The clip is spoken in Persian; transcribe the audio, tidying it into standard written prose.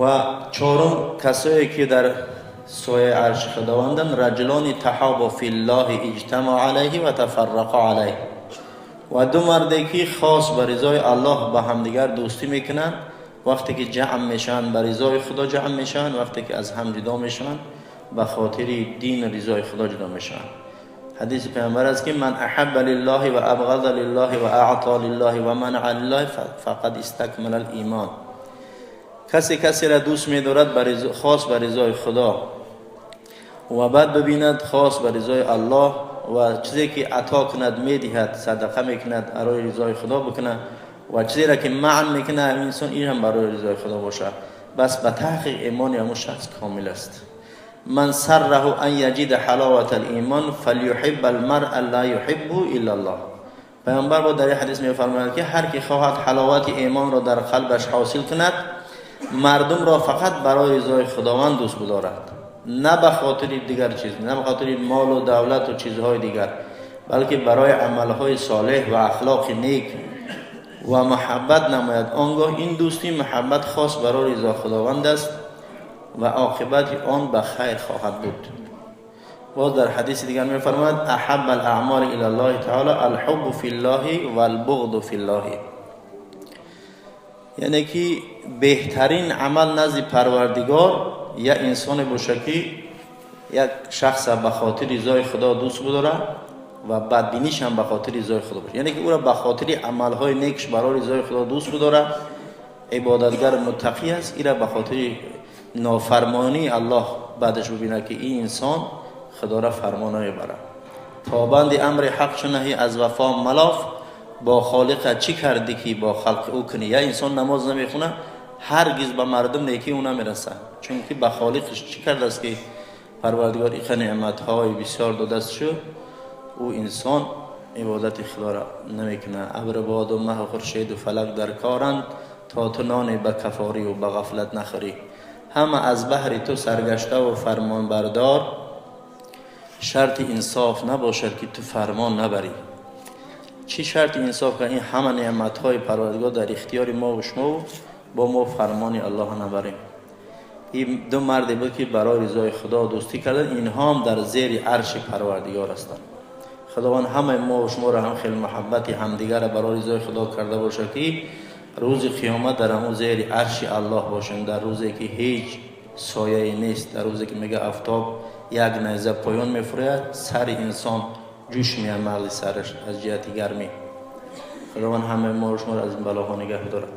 و چهارم کسایی که در سایه عرش خداوندن، رجلان تحابوا فی الله اجتمع علیه و تفرق علیه. و دو مردی که خاص به رضای الله با همدیگر دوستی میکنن، وقتی که جمع میشن به رضای خدا جمع میشن، وقتی که از هم جدا میشن به خاطر دین رضای خدا جدا میشن. حدیث پیامبر است که من احب لله و ابغض لله و اعطى لله و منع لله فقد استکمل الایمان. کسی را دوست می‌دارد خاص به رضای خدا و بعد ببیند خاص به رضای الله و چیزی که عطا کند میدهد، صدقه میکند برای رضای خدا بکنه و چیزی را که منع میکنه انسان این هم برای رضای خدا باشه، بس به تحقیق ایمان همون شخص کامل است. من سره ان یجد حلاوت الایمان فلیحب المرء لا یحبه الا الله. پیامبر با در حدیث میفرماید که هر کی خواهد حلاوت ایمان را در قلبش حاصل کند، مردم را فقط برای رضای خداوند دوست بدارد، نه به خاطر دیگر چیز، نه به خاطر مال و دولت و چیزهای دیگر، بلکه برای عملهای صالح و اخلاق نیک و محبت نماید. آنگاه این دوستی محبت خاص برای رضا خداوند است و عاقبت آن به خیر خواهد بود. باز در حدیث دیگر می فرماید احب الاعمال الی الله تعالی الحب فی الله و البغض فی الله. یعنی که بهترین عمل نزد پروردگار یا انسان باشه که یک شخص به خاطر رضای خدا دوست بداره و بدبینیش هم به خاطر رضای خدا باشه، یعنی که او را به خاطر عملهای نیکش برای رضای خدا دوست بداره، عبادتگر متقی است، این را به خاطر نافرمانی الله بعدش ببینه که این انسان خدا را فرمانای بره. پابند امر حق چه نهی از وفا ملاف، با خالق چی کردی که با خلق او کنی. یا انسان نماز نمیخونه هرگز به مردم نیکی او نمیرسه، چون که به خالقش چی کرده است که پروردگار این نعمت‌های بسیار داده است شو او انسان عبادت خدا را نمیکنه. ابر باد و مه و خورشید و فلک در کارند، تا تو نان به کفاری و به غفلت نخوری. همه از بحر تو سرگشته و فرمان بردار، شرط انصاف نباشد که تو فرمان نبری. چی شرط انصاف که این همه نعمت‌های پروردگار در اختیار ما و شما با ما فرمان الله نبریم. این دو مردی بود که برای رضای خدا دوستی کردن، اینها هم در زیر عرش پروردگار هستند. خداوند همه ما و شما را هم خیلی محبت همدیگر را برای رضای خدا کرده باشه که روز قیامت در همون زیر عرش الله باشیم، در روزی که هیچ سایه نیست، در روزی که میگه آفتاب یک نیزه پایان میفروید، سر انسان جوش میاد مغز سرش از جهت گرمی. خداوند همه ما و شما را از این بلاها نگه داره.